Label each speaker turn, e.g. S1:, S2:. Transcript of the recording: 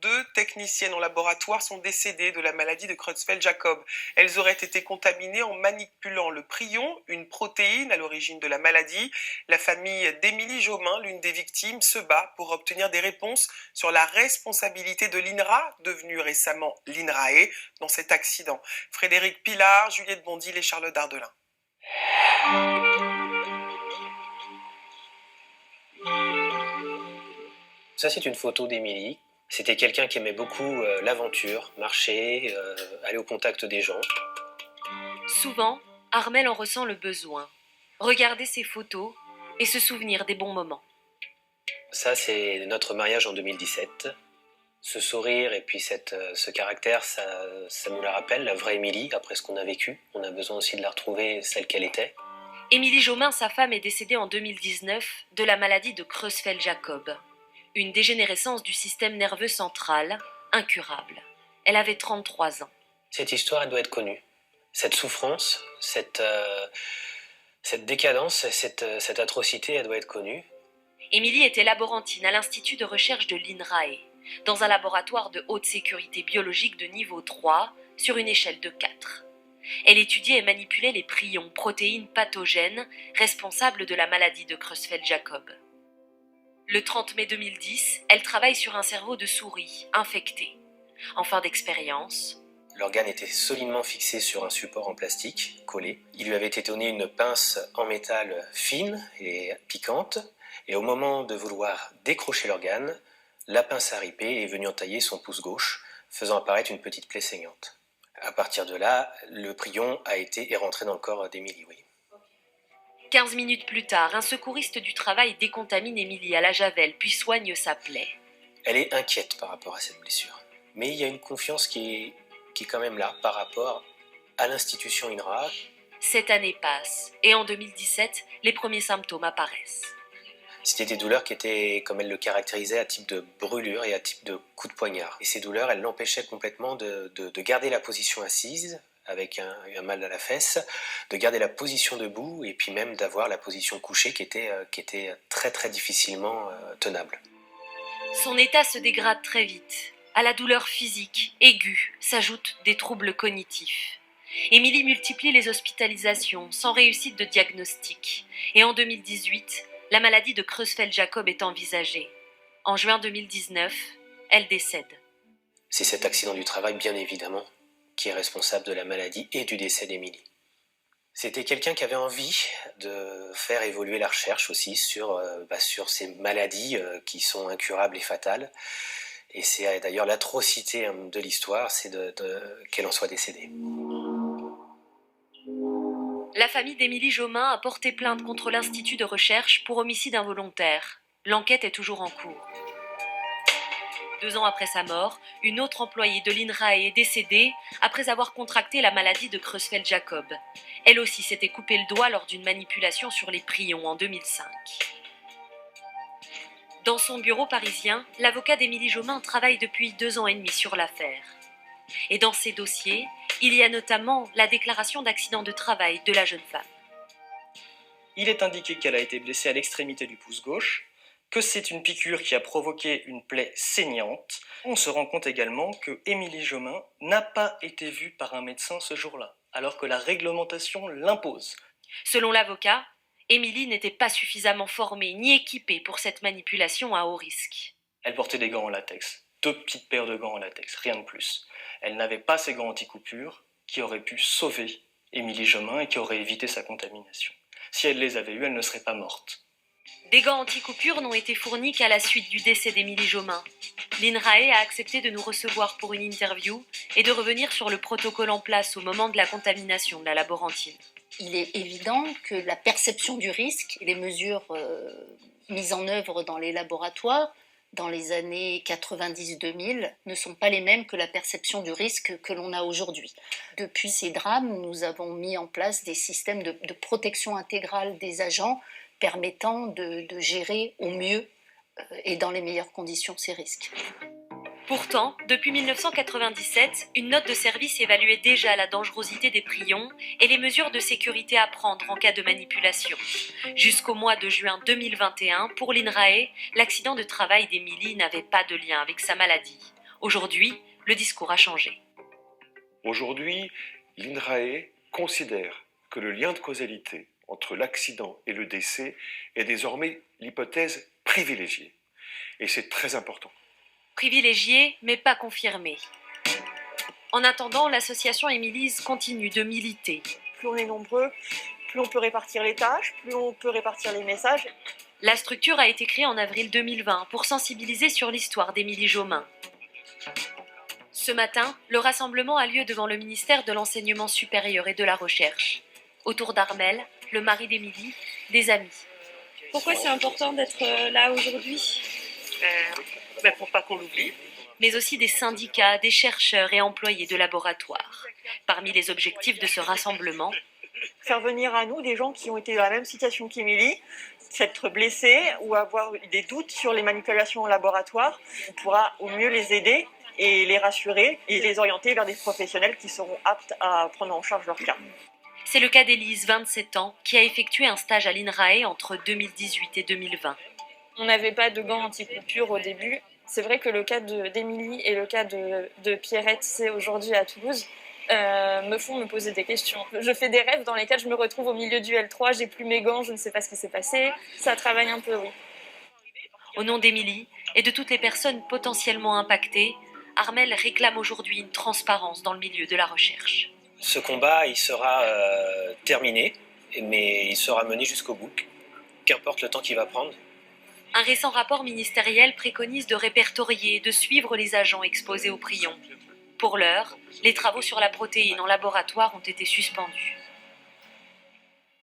S1: 2 techniciennes en laboratoire sont décédées de la maladie de Creutzfeldt-Jakob. Elles auraient été contaminées en manipulant le prion, une protéine à l'origine de la maladie. La famille d'Émilie Jaumin, l'une des victimes, se bat pour obtenir des réponses sur la responsabilité de l'INRA, devenue récemment l'INRAE, dans cet accident. Frédéric Pilard, Juliette Bondil et Charlotte Dardelin.
S2: Ça, c'est une photo d'Émilie. C'était quelqu'un qui aimait beaucoup l'aventure, marcher, aller au contact des gens.
S3: Souvent, Armelle en ressent le besoin. Regarder ses photos et se souvenir des bons moments.
S2: Ça, c'est notre mariage en 2017. Ce sourire et puis ce caractère, ça nous la rappelle, la vraie Émilie, après ce qu'on a vécu. On a besoin aussi de la retrouver, celle qu'elle était.
S3: Émilie Jaumin, sa femme, est décédée en 2019 de la maladie de Creutzfeldt-Jakob. Une dégénérescence du système nerveux central, incurable. Elle avait 33 ans.
S2: Cette histoire, elle doit être connue. Cette souffrance, cette décadence, cette atrocité, elle doit être connue.
S3: Émilie était laborantine à l'Institut de recherche de l'INRAE, dans un laboratoire de haute sécurité biologique de niveau 3, sur une échelle de 4. Elle étudiait et manipulait les prions, protéines pathogènes, responsables de la maladie de Creutzfeldt-Jakob. Le 30 mai 2010, elle travaille sur un cerveau de souris, infecté. En fin d'expérience,
S2: l'organe était solidement fixé sur un support en plastique, collé. Il lui avait été donné une pince en métal fine et piquante, et au moment de vouloir décrocher l'organe, la pince à ripé est venue entailler son pouce gauche, faisant apparaître une petite plaie saignante. À partir de là, le prion est rentré dans le corps d'Émilie, oui.
S3: 15 minutes plus tard, un secouriste du travail décontamine Émilie à la javel, puis soigne sa plaie.
S2: Elle est inquiète par rapport à cette blessure. Mais il y a une confiance qui est quand même là par rapport à l'institution INRA.
S3: 7 années passent, et en 2017, les premiers symptômes apparaissent.
S2: C'était des douleurs qui étaient, comme elle le caractérisait, à type de brûlure et à type de coup de poignard. Et ces douleurs, elles l'empêchaient complètement de garder la position assise, avec un mal à la fesse, de garder la position debout, et puis même d'avoir la position couchée qui était très très difficilement tenable.
S3: Son état se dégrade très vite. À la douleur physique, aiguë, s'ajoutent des troubles cognitifs. Émilie multiplie les hospitalisations, sans réussite de diagnostic. Et en 2018, la maladie de Creutzfeldt-Jakob est envisagée. En juin 2019, elle décède.
S2: C'est cet accident du travail, bien évidemment, qui est responsable de la maladie et du décès d'Émilie. C'était quelqu'un qui avait envie de faire évoluer la recherche aussi sur ces maladies qui sont incurables et fatales. Et c'est d'ailleurs l'atrocité de l'histoire, c'est qu'elle en soit décédée.
S3: La famille d'Émilie Jaumin a porté plainte contre l'Institut de recherche pour homicide involontaire. L'enquête est toujours en cours. 2 ans après sa mort, une autre employée de l'INRAE est décédée après avoir contracté la maladie de Creutzfeldt-Jakob. Elle aussi s'était coupé le doigt lors d'une manipulation sur les prions en 2005. Dans son bureau parisien, l'avocat d'Émilie Jaumin travaille depuis 2 ans et demi sur l'affaire. Et dans ces dossiers, il y a notamment la déclaration d'accident de travail de la jeune femme.
S4: Il est indiqué qu'elle a été blessée à l'extrémité du pouce gauche, que c'est une piqûre qui a provoqué une plaie saignante. On se rend compte également que Émilie Jaumin n'a pas été vue par un médecin ce jour-là, alors que la réglementation l'impose.
S3: Selon l'avocat, Émilie n'était pas suffisamment formée ni équipée pour cette manipulation à haut risque.
S4: Elle portait des gants en latex, 2 petites paires de gants en latex, rien de plus. Elle n'avait pas ces gants anti-coupure qui auraient pu sauver Émilie Jaumin et qui auraient évité sa contamination. Si elle les avait eus, elle ne serait pas morte.
S3: Des gants anti-coupure n'ont été fournis qu'à la suite du décès d'Émilie Jaumin. L'INRAE a accepté de nous recevoir pour une interview et de revenir sur le protocole en place au moment de la contamination de la laborantine.
S5: Il est évident que la perception du risque et les mesures mises en œuvre dans les laboratoires dans les années 90-2000 ne sont pas les mêmes que la perception du risque que l'on a aujourd'hui. Depuis ces drames, nous avons mis en place des systèmes de protection intégrale des agents permettant de gérer au mieux et dans les meilleures conditions ces risques.
S3: Pourtant, depuis 1997, une note de service évaluait déjà la dangerosité des prions et les mesures de sécurité à prendre en cas de manipulation. Jusqu'au mois de juin 2021, pour l'INRAE, l'accident de travail d'Émilie n'avait pas de lien avec sa maladie. Aujourd'hui, le discours a changé.
S6: Aujourd'hui, l'INRAE considère que le lien de causalité entre l'accident et le décès est désormais l'hypothèse privilégiée. Et c'est très important.
S3: Privilégié, mais pas confirmé. En attendant, l'association Émilise continue de militer.
S7: Plus on est nombreux, plus on peut répartir les tâches, plus on peut répartir les messages.
S3: La structure a été créée en avril 2020 pour sensibiliser sur l'histoire d'Émilie Jomain. Ce matin, le rassemblement a lieu devant le ministère de l'Enseignement supérieur et de la Recherche. Autour d'Armel, le mari d'Émilie, des amis.
S8: Pourquoi c'est important d'être là aujourd'hui ?
S1: Pour pas qu'on l'oublie.
S3: Mais aussi des syndicats, des chercheurs et employés de laboratoires. Parmi les objectifs de ce rassemblement,
S7: Faire venir à nous des gens qui ont été dans la même situation qu'Émilie, s'être blessés ou avoir des doutes sur les manipulations en laboratoire. On pourra au mieux les aider et les rassurer et les orienter vers des professionnels qui seront aptes à prendre en charge leur cas.
S3: c'est le cas d'Élise, 27 ans, qui a effectué un stage à l'INRAE entre 2018 et 2020.
S8: On n'avait pas de gants anti-coupure au début. C'est vrai que le cas d'Émilie et le cas de Pierrette, c'est aujourd'hui à Toulouse, me font me poser des questions. Je fais des rêves dans lesquels je me retrouve au milieu du L3, j'ai plus mes gants, je ne sais pas ce qui s'est passé. Ça travaille un peu, oui.
S3: Au nom d'Émilie et de toutes les personnes potentiellement impactées, Armel réclame aujourd'hui une transparence dans le milieu de la recherche.
S2: Ce combat, il sera terminé, mais il sera mené jusqu'au bout, qu'importe le temps qu'il va prendre.
S3: Un récent rapport ministériel préconise de répertorier et de suivre les agents exposés aux prions. Pour l'heure, les travaux sur la protéine en laboratoire ont été suspendus.